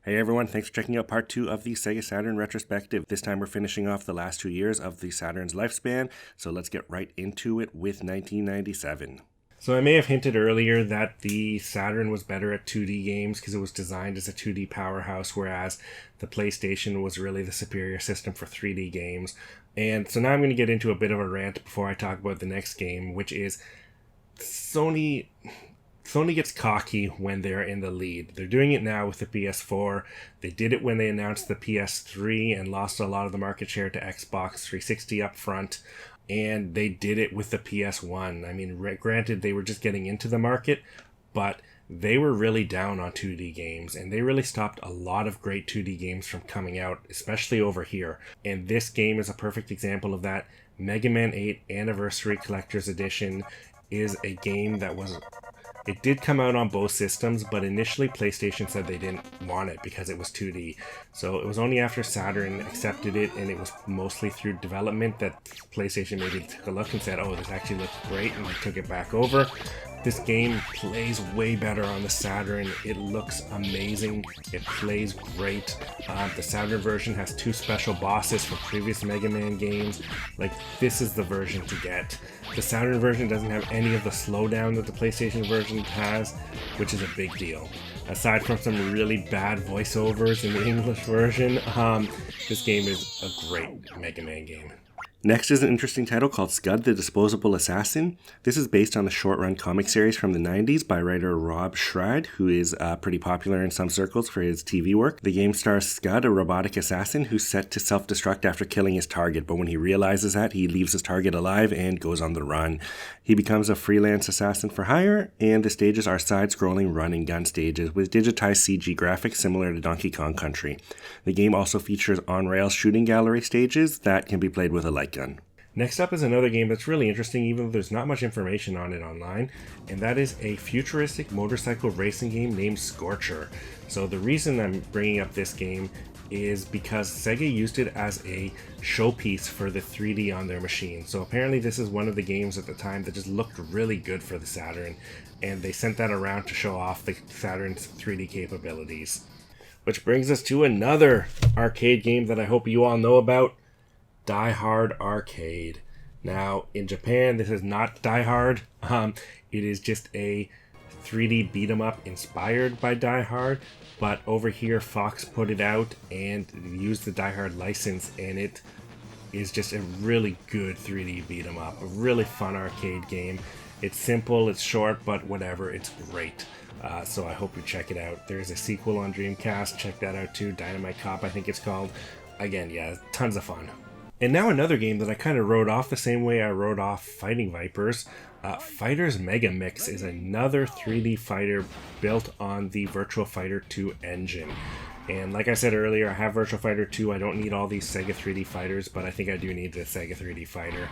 Hey everyone, thanks for checking out part 2 of the Sega Saturn Retrospective. This time we're finishing off the last 2 years of the Saturn's lifespan, so let's get right into it with 1997. So I may have hinted earlier that the Saturn was better at 2D games because it was designed as a 2D powerhouse, whereas the PlayStation was really the superior system for 3D games. And so now I'm going to get into a bit of a rant before I talk about the next game, which is Sony gets cocky when they're in the lead. They're doing it now with the PS4. They did it when they announced the PS3 and lost a lot of the market share to Xbox 360 up front. And they did it with the PS1. I mean, granted, they were just getting into the market, but they were really down on 2D games, and they really stopped a lot of great 2D games from coming out, especially over here. And this game is a perfect example of that. Megaman 8 Anniversary Collector's Edition is a game that it did come out on both systems, but initially PlayStation said they didn't want it because it was 2D. So it was only after Saturn accepted it, and it was mostly through development, that PlayStation maybe took a look and said, oh, this actually looks great, and they took it back over. This game plays way better on the Saturn. It looks amazing. It plays great. The Saturn version has 2 special bosses from previous Mega Man games. Like, this is the version to get. The Saturn version doesn't have any of the slowdown that the PlayStation version has, which is a big deal. Aside from some really bad voiceovers in the English version, this game is a great Mega Man game. Next is an interesting title called Scud, the Disposable Assassin. This is based on the short-run comic series from the 90s by writer Rob Scud, who is pretty popular in some circles for his TV work. The game stars Scud, a robotic assassin who's set to self-destruct after killing his target, but when he realizes that, he leaves his target alive and goes on the run. He becomes a freelance assassin for hire, and the stages are side-scrolling run-and-gun stages with digitized CG graphics similar to Donkey Kong Country. The game also features on-rail shooting gallery stages that can be played with a light gun. Next up is another game that's really interesting, even though there's not much information on it online, and that is a futuristic motorcycle racing game named Scorcher. So the reason I'm bringing up this game is because Sega used it as a showpiece for the 3D on their machine. So apparently this is one of the games at the time that just looked really good for the Saturn, and they sent that around to show off the Saturn's 3D capabilities. Which brings us to another arcade game that I hope you all know about, Die Hard Arcade. Now, in Japan, this is not Die Hard. It is just a 3D beat-em-up inspired by Die Hard, but over here Fox put it out and used the Die Hard license, and it is just a really good 3D beat-em-up, a really fun arcade game. It's simple, it's short, but whatever, it's great. So I hope you check it out. There's a sequel on Dreamcast, check that out too, Dynamite Cop I think it's called. Again, yeah, tons of fun. And now another game that I kind of wrote off the same way I wrote off Fighting Vipers. Fighters Mega Mix is another 3D fighter built on the Virtua Fighter 2 engine. And like I said earlier, I have Virtua Fighter 2. I don't need all these Sega 3D fighters, but I think I do need the Sega 3D fighter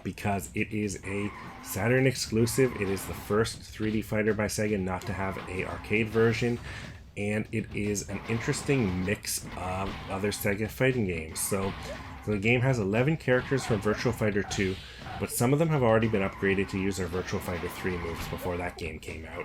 because it is a Saturn exclusive. It is the first 3D fighter by Sega not to have an arcade version. And it is an interesting mix of other Sega fighting games. So the game has 11 characters from Virtua Fighter 2, but some of them have already been upgraded to use their Virtua Fighter 3 moves before that game came out.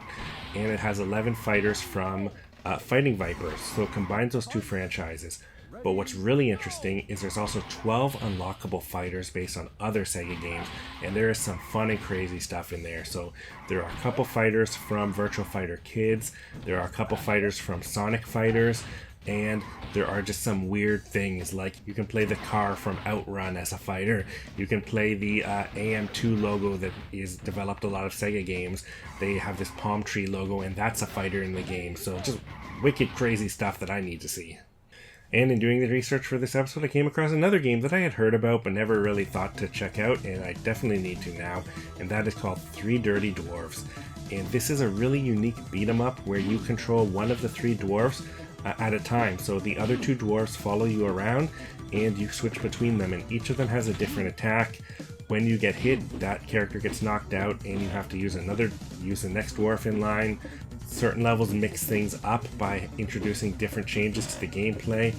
And it has 11 fighters from Fighting Vipers, so it combines those 2 franchises. But what's really interesting is there's also 12 unlockable fighters based on other Sega games, and there is some fun and crazy stuff in there. So there are a couple fighters from Virtua Fighter Kids, there are a couple fighters from Sonic Fighters, and there are just some weird things, like you can play the car from Outrun as a fighter. You can play the AM2 logo that is developed a lot of Sega games. They have this palm tree logo, and that's a fighter in the game. So just wicked crazy stuff that I need to see. And in doing the research for this episode, I came across another game that I had heard about but never really thought to check out, and I definitely need to now, and that is called 3 Dirty Dwarfs. And this is a really unique beat-em-up where you control one of the 3 dwarfs at a time. So the other 2 dwarfs follow you around and you switch between them, and each of them has a different attack. When you get hit, that character gets knocked out and you have to use the next dwarf in line. Certain levels mix things up by introducing different changes to the gameplay.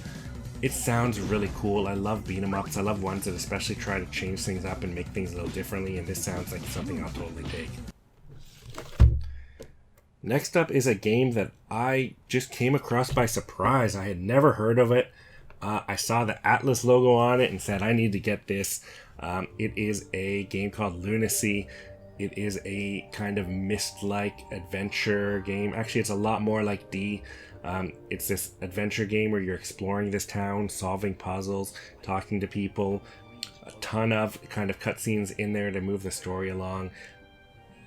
It sounds really cool. I love beat 'em ups. I love ones that especially try to change things up and make things a little differently, and this sounds like something I'll totally take. Next up is a game that I just came across by surprise. I had never heard of it. I saw the Atlas logo on it and said, I need to get this. It is a game called Lunacy. It is a kind of Myst-like adventure game. Actually, it's a lot more like D. It's this adventure game where you're exploring this town, solving puzzles, talking to people. A ton of kind of cutscenes in there to move the story along.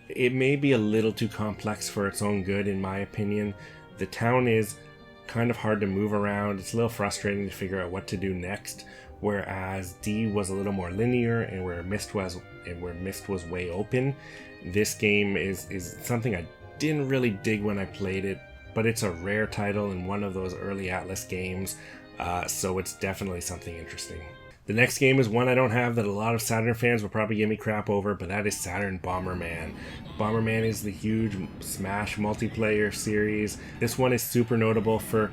It may be a little too complex for its own good, in my opinion. The town is kind of hard to move around. It's a little frustrating to figure out what to do next, whereas D was a little more linear, and where Myst was way open. This game is something I didn't really dig when I played it, but it's a rare title in one of those early Atlas games, so it's definitely something interesting. The next game is one I don't have that a lot of Saturn fans will probably give me crap over, but that is Saturn Bomberman. Bomberman is the huge Smash multiplayer series. This one is super notable for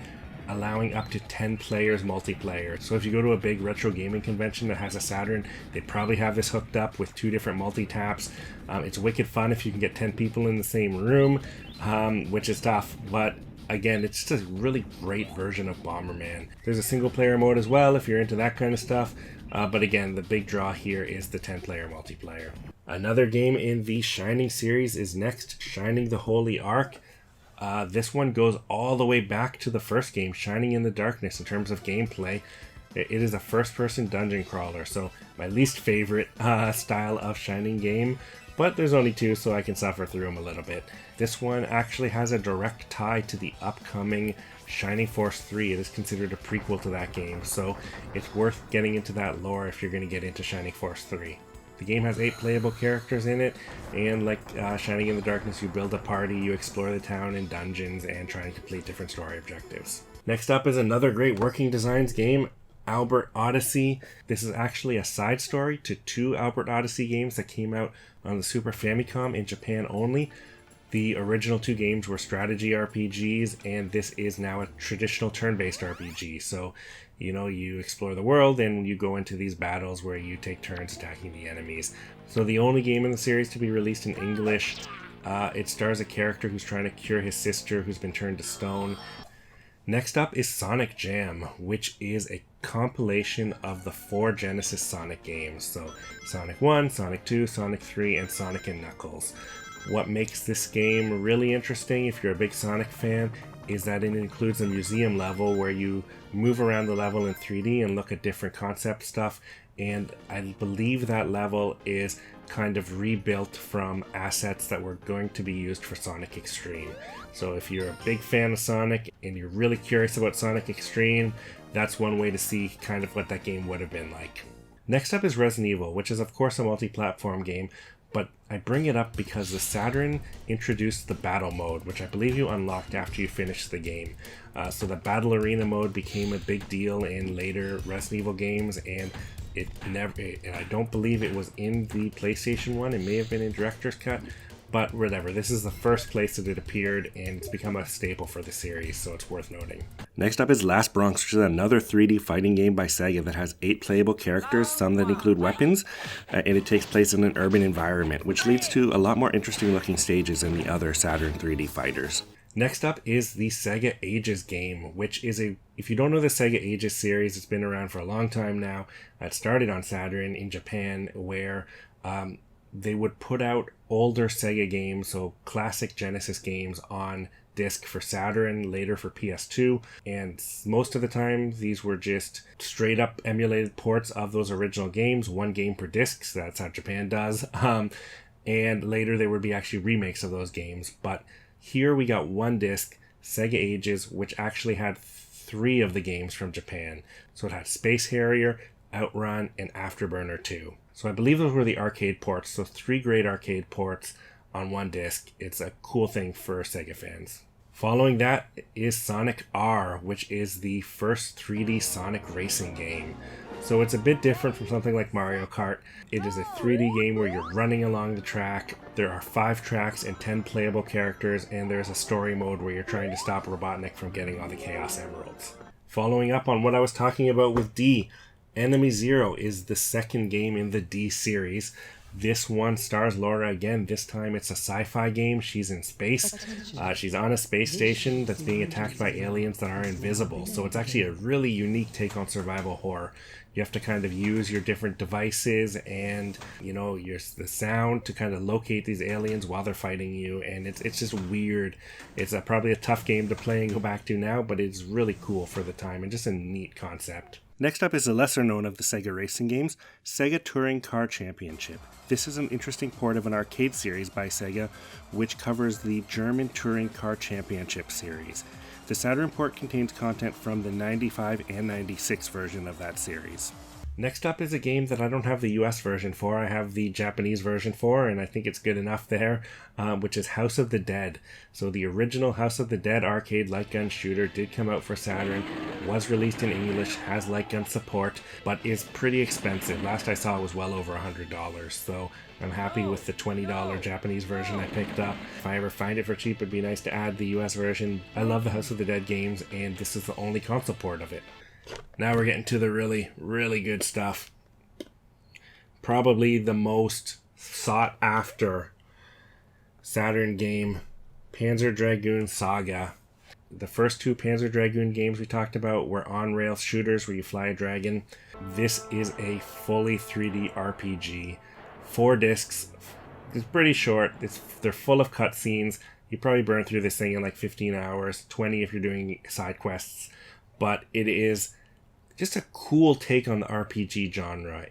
allowing up to 10 players multiplayer. So if you go to a big retro gaming convention that has a Saturn, they probably have this hooked up with 2 different multi-taps. It's wicked fun if you can get 10 people in the same room, which is tough, but again, it's just a really great version of Bomberman. There's a single player mode as well if you're into that kind of stuff, but again, the big draw here is the 10-player multiplayer. Another game in the Shining series is next, Shining the Holy Ark. This one goes all the way back to the first game, Shining in the Darkness, in terms of gameplay. It is a first-person dungeon crawler, so my least favorite style of Shining game, but there's only 2, so I can suffer through them a little bit. This one actually has a direct tie to the upcoming Shining Force 3. It is considered a prequel to that game, so it's worth getting into that lore if you're going to get into Shining Force 3. The game has 8 playable characters in it, and like Shining in the Darkness, you build a party, you explore the town in dungeons, and try and complete different story objectives. Next up is another great Working Designs game, Albert Odyssey. This is actually a side story to 2 Albert Odyssey games that came out on the Super Famicom in Japan only. The original 2 games were strategy RPGs, and this is now a traditional turn-based RPG. So, you explore the world and you go into these battles where you take turns attacking the enemies. So the only game in the series to be released in English. It stars a character who's trying to cure his sister who's been turned to stone. Next up is Sonic Jam, which is a compilation of the 4 Genesis Sonic games. So Sonic 1, Sonic 2, Sonic 3, and Sonic & Knuckles. What makes this game really interesting, if you're a big Sonic fan, is that it includes a museum level where you move around the level in 3D and look at different concept stuff. And I believe that level is kind of rebuilt from assets that were going to be used for Sonic Extreme. So if you're a big fan of Sonic and you're really curious about Sonic Extreme, that's one way to see kind of what that game would have been like. Next up is Resident Evil, which is of course a multi-platform game, but I bring it up because the Saturn introduced the battle mode, which I believe you unlocked after you finished the game. So the battle arena mode became a big deal in later Resident Evil games, and I don't believe it was in the PlayStation 1. It may have been in Director's Cut, but whatever. This is the first place that it appeared, and it's become a staple for the series, so it's worth noting. Next up is Last Bronx, which is another 3D fighting game by Sega that has 8 playable characters, some that include weapons, and it takes place in an urban environment, which leads to a lot more interesting looking stages than the other Saturn 3D fighters. Next up is the Sega Ages game, which is if you don't know the Sega Ages series, it's been around for a long time now. It started on Saturn in Japan, where they would put out older Sega games, so classic Genesis games, on disc for Saturn, later for PS2, and most of the time these were just straight up emulated ports of those original games, 1 game per disc, so that's how Japan does, and later there would be actually remakes of those games, but here we got 1 disc, Sega Ages, which actually had 3 of the games from Japan. So it had Space Harrier, Outrun, and Afterburner 2. So I believe those were the arcade ports, so 3 great arcade ports on 1 disc. It's a cool thing for Sega fans. Following that is Sonic R, which is the first 3D Sonic racing game. So it's a bit different from something like Mario Kart. It is a 3D game where you're running along the track. There are 5 tracks and 10 playable characters, and there's a story mode where you're trying to stop Robotnik from getting all the Chaos Emeralds. Following up on what I was talking about with D, Enemy Zero is the second game in the D series. This one stars Laura again. This time it's a sci-fi game. She's in space. She's on a space station that's being attacked by aliens that are invisible. So it's actually a really unique take on survival horror. You have to kind of use your different devices and, the sound to kind of locate these aliens while they're fighting you. And it's just weird. It's probably a tough game to play and go back to now, but it's really cool for the time and just a neat concept. Next up is the lesser known of the Sega racing games, Sega Touring Car Championship. This is an interesting port of an arcade series by Sega, which covers the German Touring Car Championship series. The Saturn port contains content from the 95 and 96 version of that series. Next up is a game that I don't have the US version for. I have the Japanese version for, and I think it's good enough there, which is House of the Dead. So the original House of the Dead arcade light gun shooter did come out for Saturn, was released in English, has light gun support, but is pretty expensive. Last I saw it was well over $100, so I'm happy with the $20 Japanese version I picked up. If I ever find it for cheap, it'd be nice to add the US version. I love the House of the Dead games, and this is the only console port of it. Now we're getting to the really, really good stuff. Probably the most sought after Saturn game, Panzer Dragoon Saga. The first two Panzer Dragoon games we talked about were on-rail shooters where you fly a dragon. This is a fully 3D RPG. 4 discs. It's pretty short. They're full of cutscenes. You probably burn through this thing in like 15 hours, 20 if you're doing side quests. But it is just a cool take on the RPG genre.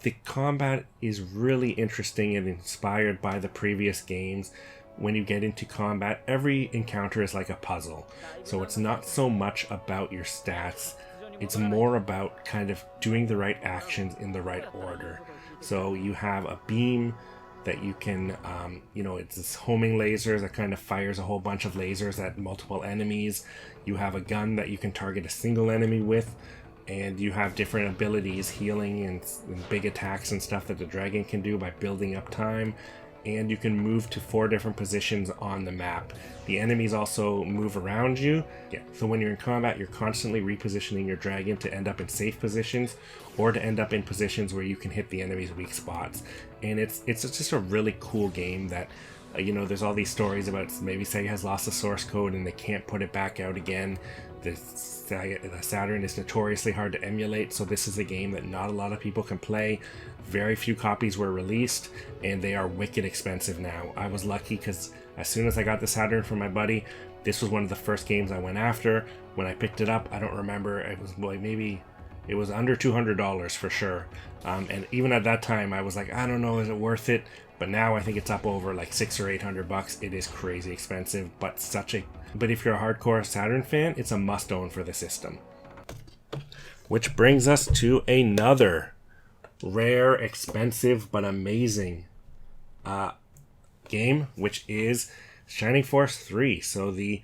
The combat is really interesting and inspired by the previous games. When you get into combat, every encounter is like a puzzle. So it's not so much about your stats. It's more about kind of doing the right actions in the right order. So you have a beam that you can, it's this homing laser that kind of fires a whole bunch of lasers at multiple enemies. You have a gun that you can target a single enemy with, and you have different abilities, healing and big attacks and stuff that the dragon can do by building up time. And you can move to 4 different positions on the map. The enemies also move around you. So when you're in combat, you're constantly repositioning your dragon to end up in safe positions or to end up in positions where you can hit the enemy's weak spots. And it's just a really cool game that, there's all these stories about maybe Sega has lost the source code and they can't put it back out again. The Saturn is notoriously hard to emulate, so this is a game that not a lot of people can play. Very few copies were released, and they are wicked expensive now. I was lucky because as soon as I got the Saturn from my buddy, this was one of the first games I went after. When I picked it up, I don't remember, it was like maybe it was under $200 for sure. And even at that time, I was like, I don't know, is it worth it? But now I think it's up over like $600 or $800. It is crazy expensive, but if you're a hardcore Saturn fan, it's a must-own for the system. Which brings us to another rare, expensive, but amazing game, which is Shining Force 3. So the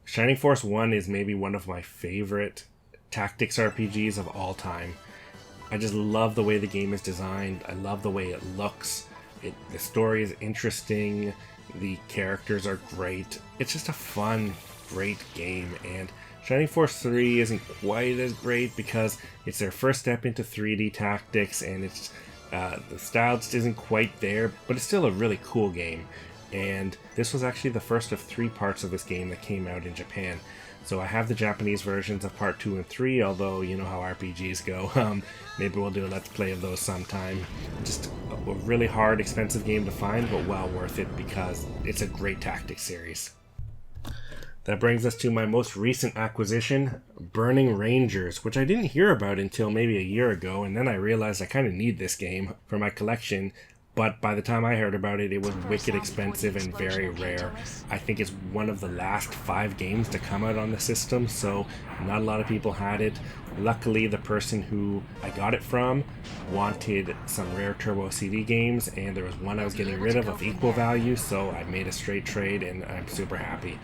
Shining Force 1 is maybe one of my favorite tactics RPGs of all time. I just love the way the game is designed. I love the way it looks. The story is interesting. The characters are great. It's just a fun, great game. And Shining Force 3 isn't quite as great because it's their first step into 3D tactics, and it's the style just isn't quite there, but it's still a really cool game. And this was actually the first of 3 parts of this game that came out in Japan. So I have the Japanese versions of part 2 and 3, although you know how RPGs go. Maybe we'll do a let's play of those sometime. Just a really hard, expensive game to find, but well worth it because it's a great tactics series. That brings us to my most recent acquisition, Burning Rangers, which I didn't hear about until maybe a year ago, and then I realized I kind of need this game for my collection. But by the time I heard about it, it was wicked expensive and very rare. I think it's one of the last 5 games to come out on the system, so not a lot of people had it. Luckily, the person who I got it from wanted some rare Turbo CD games, and there was one I was getting rid of equal value, so I made a straight trade, and I'm super happy.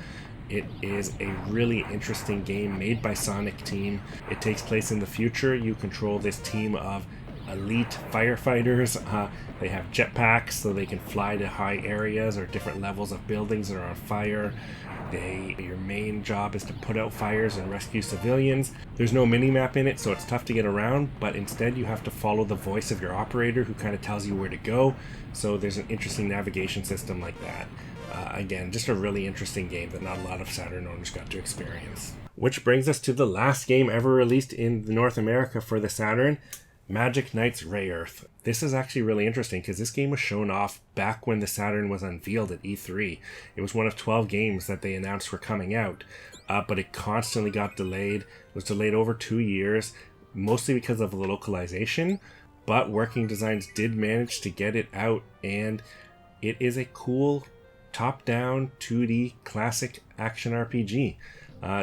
It is a really interesting game made by Sonic Team. It takes place in the future. You control this team of elite firefighters. They have jetpacks so they can fly to high areas or different levels of buildings that are on fire. Your main job is to put out fires and rescue civilians. There's no mini-map in it, so it's tough to get around, but instead you have to follow the voice of your operator who kind of tells you where to go. So there's an interesting navigation system like that. Again, just a really interesting game that not a lot of Saturn owners got to experience. Which brings us to the last game ever released in North America for the Saturn, Magic Knights Rayearth. This is actually really interesting because this game was shown off back when the Saturn was unveiled at E3. It was one of 12 games that they announced were coming out, but it constantly got delayed. It was delayed over 2 years, mostly because of the localization, but Working Designs did manage to get it out, and it is a cool top-down 2D classic action RPG.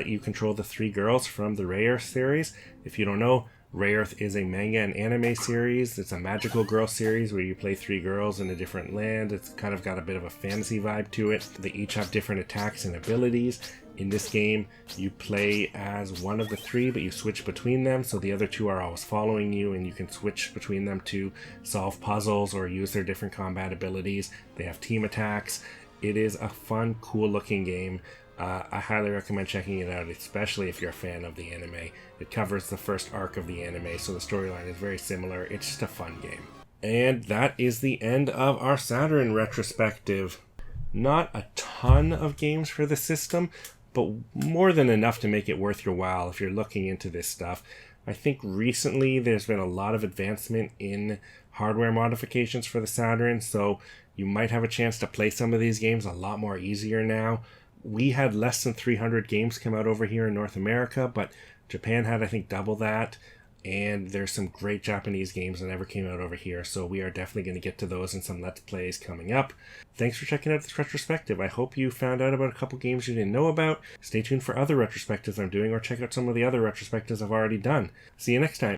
You control the 3 girls from the Rayearth series. If you don't know, Rayearth is a manga and anime series. It's a magical girl series where you play 3 girls in a different land. It's kind of got a bit of a fantasy vibe to it. They each have different attacks and abilities. In this game, you play as one of the 3, but you switch between them, so the other 2 are always following you, and you can switch between them to solve puzzles or use their different combat abilities. They have team attacks. It is a fun, cool-looking game. I highly recommend checking it out, especially if you're a fan of the anime. It covers the first arc of the anime, so the storyline is very similar. It's just a fun game. And that is the end of our Saturn retrospective. Not a ton of games for the system, but more than enough to make it worth your while if you're looking into this stuff. I think recently there's been a lot of advancement in hardware modifications for the Saturn, so you might have a chance to play some of these games a lot more easier now. We had less than 300 games come out over here in North America, but Japan had, I think, double that. And there's some great Japanese games that never came out over here, so we are definitely going to get to those in some Let's Plays coming up. Thanks for checking out this retrospective. I hope you found out about a couple games you didn't know about. Stay tuned for other retrospectives I'm doing, or check out some of the other retrospectives I've already done. See you next time.